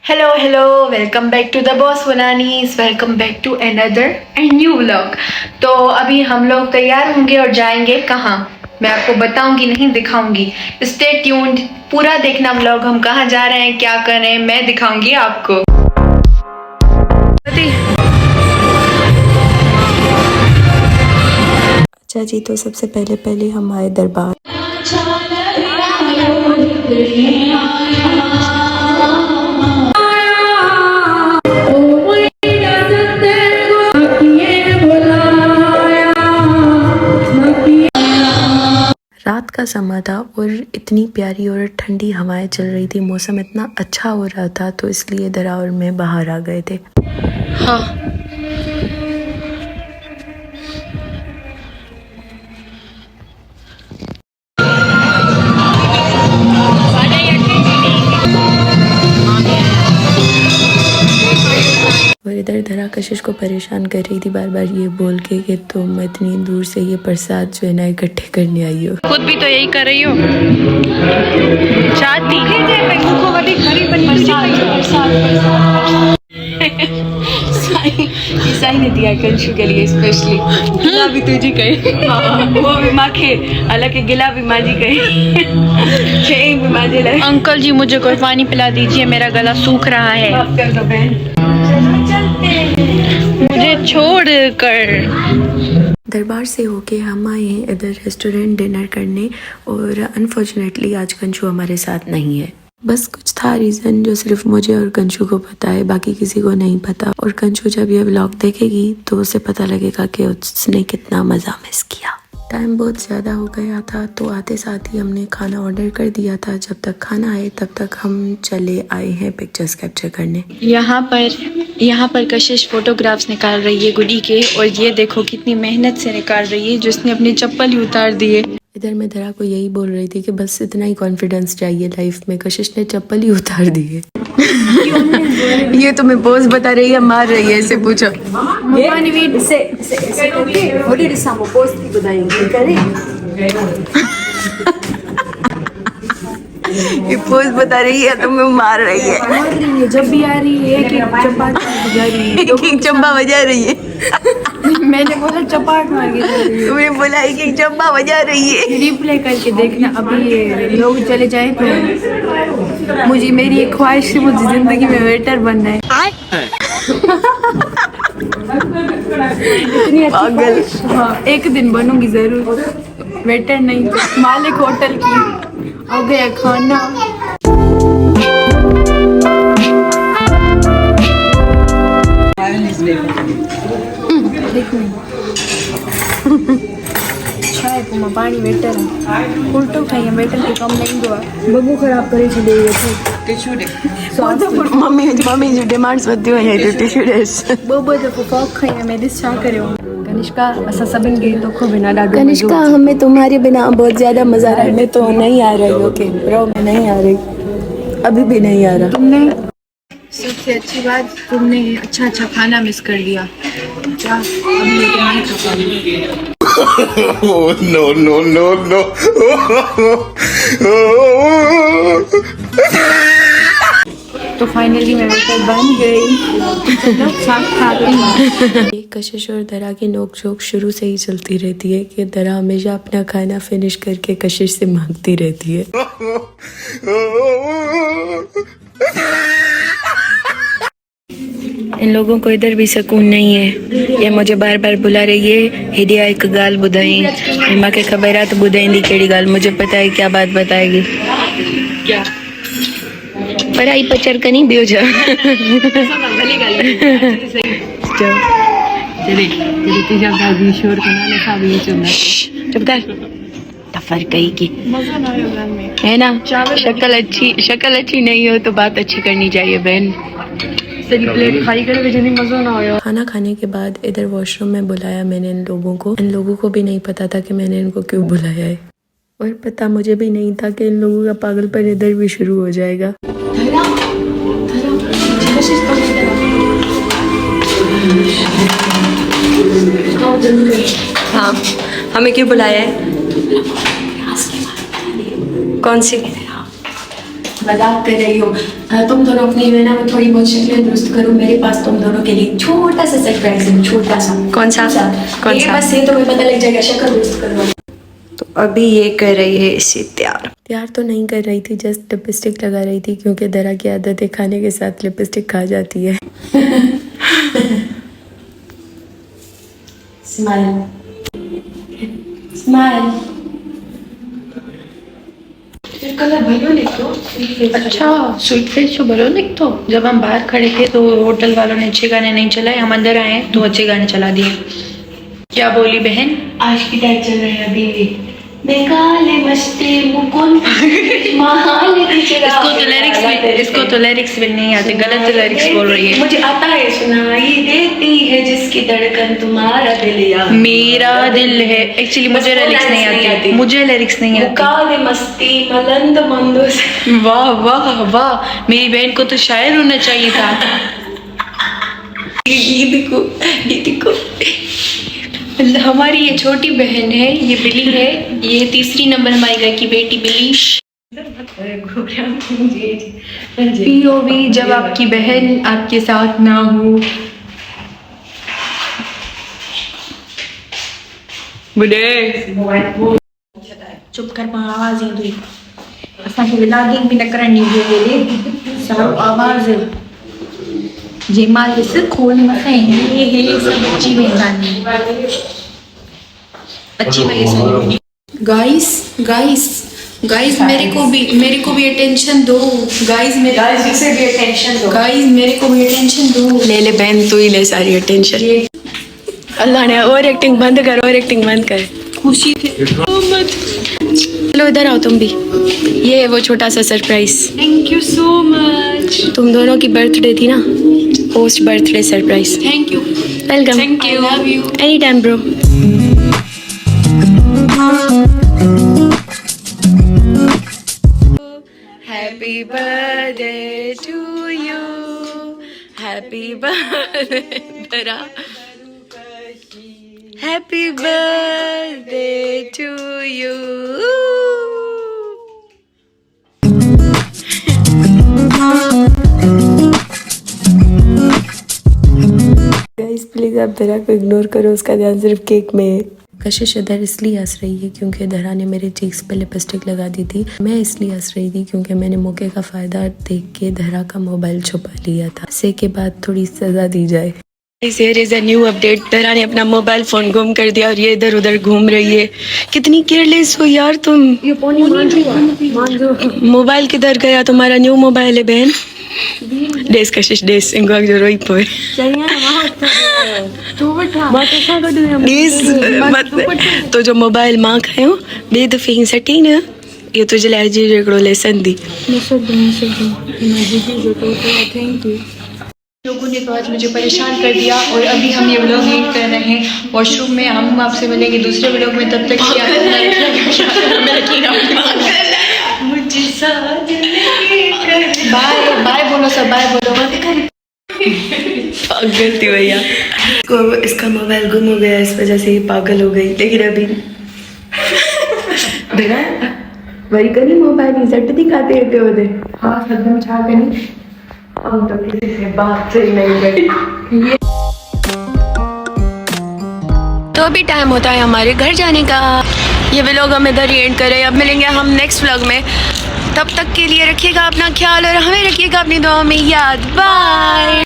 Hello welcome back to the boss वनानीस। Welcome back to another and new vlog. तो अभी हम लोग तैयार होंगे और जाएंगे कहाँ, मैं आपको बताऊंगी, नहीं दिखाऊंगी। स्टे ट्यून्ड, पूरा देखना व्लॉग। हम कहाँ जा रहे हैं, क्या कर रहे हैं, मैं दिखाऊंगी आपको। अच्छा जी, तो सबसे पहले हम आए दरबार। रात का समय था और इतनी प्यारी और ठंडी हवाएं चल रही थी, मौसम इतना अच्छा हो रहा था, तो इसलिए दरा और मैं बाहर आ गए थे। हाँ, और इधर धरा कशिश को परेशान कर रही थी, बार बार ये बोल के कि तुम इतनी दूर से ये प्रसाद जो है ना इकट्ठे करने आई हो। खुद भी तो यही कर रही हो। चाहती ईसाई ने दिया कंशु के लिए स्पेशली। गिला भी तुझी कही, वो भी माँ के हालांकि गिला भी माँ जी कही। भी माँ जी लगे। अंकल जी मुझे कोई पानी पिला दीजिए, मेरा गला सूख रहा है। माफ कर दो बहन, मुझे छोड़ कर। दरबार से होके हम आए हैं इधर रेस्टोरेंट डिनर करने, और अनफॉर्चुनेटली आज कंशु हमारे साथ नहीं है। बस कुछ था रीज़न जो सिर्फ मुझे और कंशु को पता है, बाकी किसी को नहीं पता। और कंशु जब ये व्लॉग देखेगी तो उसे पता लगेगा कि उसने कितना मज़ा मिस किया। टाइम बहुत ज़्यादा हो गया था, तो आते साथ ही हमने खाना ऑर्डर कर दिया था। जब तक खाना आए तब तक हम चले आए हैं पिक्चर्स कैप्चर करने। यहाँ पर कशिश फोटोग्राफ्स निकाल रही है गुडी के, और ये देखो कितनी मेहनत से निकाल रही है, जिसने अपनी चप्पल ही उतार दी है। इधर मैं धरा को यही बोल रही थी कि बस इतना ही कॉन्फिडेंस चाहिए लाइफ में। कशिश ने चप्पल ही उतार दी है। ये तुम्हें पोज बता रही है, मार रही है, इसे पूछो। ये पोज बता रही है, तुम्हें मार रही है। जब भी आ रही है एक चप्पा बजा रही है, एक चंबा बजा रही है। मैंने बोला चपाट मार के जा रही है। तुमने बोला एक एक चंबा बजा रही है। रिप्ले करके देखना, अभी ये लोग चले जाए तो मुझे, मेरी एक ख्वाहिश है, मुझे जिंदगी में वेटर बनना है। इतनी अच्छी ख्वाहिश, हाँ एक दिन बनूंगी जरूर। वेटर नहीं, मालिक होटल की। आ गया खाना। चाय पुमा पानी वेटर उल्टो खाइए, वेटर के कम नहीं दुआ बगू खराब करे छे दे टिश्यू दे मम्मी जो डिमांड्स वधी हुई है तो टिश्यू डेस बोबो दफो फॉक खाइए, मैं दिस छा करे कनिष्का असा सबिन गई तो खूब बिना डाडू। कनिष्का, हमें तुम्हारे बिना बहुत ज्यादा मजा आ रहा है। मैं तो नहीं आ रही। ओके ब्रो, मैं नहीं आ रही, अभी भी नहीं आ रहा। तुमने सबसे अच्छी बात, तुमने अच्छा अच्छा खाना मिस कर लिया। क्या अभी ये तो नहीं खा पाऊंगी। no. तो फाइनली मैं वेटर बन गई। चलो साथ खाते हैं। ये कशिश और दरा की नोकझोंक शुरू से ही चलती रहती है कि दरा हमेशा अपना खाना फिनिश करके कशिश से मांगती रहती है। इन लोगों को इधर भी सुकून नहीं है। ये मुझे बार बार बुला रही है, हिदिया एक गाल बुधाई, माँ के खबरात बुधाई केड़ी गाल, मुझे पता है क्या बात बताएगी। क्या पढ़ाई पचर कनी बियो जा। चुप कर, टफर कही की है ना। शक्ल अच्छी नहीं हो तो बात अच्छी करनी चाहिए बहन। प्लेट खाई करे जनी मजा ना आया। खाना खाने के बाद इधर वॉशरूम में बुलाया मैंने इन लोगों को भी नहीं पता था कि मैंने इनको क्यों बुलाया है, और पता मुझे भी नहीं था कि इन लोगों का पागलपन इधर भी शुरू हो जाएगा। हाँ, हमें क्यों बुलाया है? कौन सी? मजाक कर रही हो। तुम दोनों अपनी जो है ना वो थोड़ी बहुत शक्लें दुरुस्त करो, मेरे पास तुम दोनों के लिए छोटा सा सरप्राइज है, छोटा सा। कौन सा? कौन ये सा? बस ये तुम्हें पता लग जाएगा, शक्ल दुरुस्त करो। तो अभी ये कर रही है इसे तैयार तो नहीं कर रही थी, जस्ट लिपस्टिक लगा रही थी, क्योंकि दरा की आदत है खाने के साथ लिपस्टिक खा जाती है। Smile smile. कलर भलो लिख दो। अच्छा, स्वीट फेस जो बोलो लिख तो। जब हम बाहर खड़े थे तो होटल वालों ने अच्छे गाने नहीं चलाए, हम अंदर आए तो अच्छे गाने चला दिए। क्या बोली बहन? आज की टाइप चल रहे हैं अभी। बेकाले मस्ती मुकुंद महाल इसको तो लिरिक्स भी नहीं आते, गलत लिरिक्स बोल रही है। मुझे आता है, सुनाई देती है जिसकी धड़कन तुम्हारा दिल या मेरा दिल है। एक्चुअली मुझे लिरिक्स नहीं आती, मुझे लिरिक्स नहीं आती। मुकाले मस्ती मलंद मंदो से। वाह वाह वाह, मेरी बहन को तो शायर होना चाहिए था। ये देखो हमारी ये छोटी बहन है, ये बिली है, ये तीसरी नंबर हमारी घर की बेटी बिली। पीओवी जब आपकी बहन आपके साथ ना हो। चुप कर, आवाज ईंदी असांखे व्लॉगिंग बि न करणी हुजे, सारो आवाज़ जंहिंमाल ॾिस खोल मथां हे सभु अची वेंदा आहिनि। अची वई असांजी गाइस गाइस गाइस, मेरे को भी अटेंशन दो गाइस, इसे भी अटेंशन दो गाइस मेरे को भी अटेंशन दो। ले बहन, तू ही ले सारी अटेंशन। अल्लाह ने ओवर एक्टिंग बंद कर। खुशी थे मत। चलो इधर आओ तुम भी, ये है वो छोटा सा surprise. Thank you so much. तुम दोनों की बर्थडे थी ना, post birthday surprise. Thank you welcome. Thank you, love you any time bro. Happy birthday to you, happy birthday, happy birthday to you. Guys please आप धरा को ignore करो, उसका ध्यान सिर्फ केक में है। कशिश इधर इसलिए हंस रही है क्योंकि धरा ने मेरे चीक्स पे लिपस्टिक लगा दी थी। मैं इसलिए हंस रही थी क्योंकि मैंने मौके का फायदा देख के धरा का मोबाइल छुपा लिया था। से के बाद थोड़ी सजा दी जाए। Here is a new update। धरा ने अपना मोबाइल फोन गुम कर दिया और ये इधर उधर घूम रही है। कितनी केयरलेस हो यार तुम। मोबाइल किधर गया तुम्हारा? न्यू मोबाइल है बहन। डेस कशिश डेस इनको जो रोई पोए तो जो मोबाइल मां खायो बे दफे ही सटी न, ये तुझे लाइ जी हिकिड़ो लेसन दी। लोगों ने तो आज मुझे परेशान कर दिया और अभी हम ये व्लॉग एडिट कर रहे हैं वॉशरूम में। हम आपसे मिलेंगे दूसरे व्लॉग में, तब तक बाय बाय बोलो सब, बाय बोलो। पागल थी भैया, इसका मोबाइल गुम हो गया, इस वजह से ये पागल हो गई। लेकिन अभी देखा वही करी मोबाइल ही झट दिखाते रहते होते। हाँ सदम छा करी, हम तो किसी से बात ही नहीं करी। तो अभी टाइम होता है हमारे घर जाने का। ये व्लॉग हम इधर ही एंड करें। अब मिलेंगे हम नेक्स्ट व्लॉग में, तब तक के लिए रखिएगा अपना ख्याल और हमें रखिएगा अपनी दुआ में याद। बाय।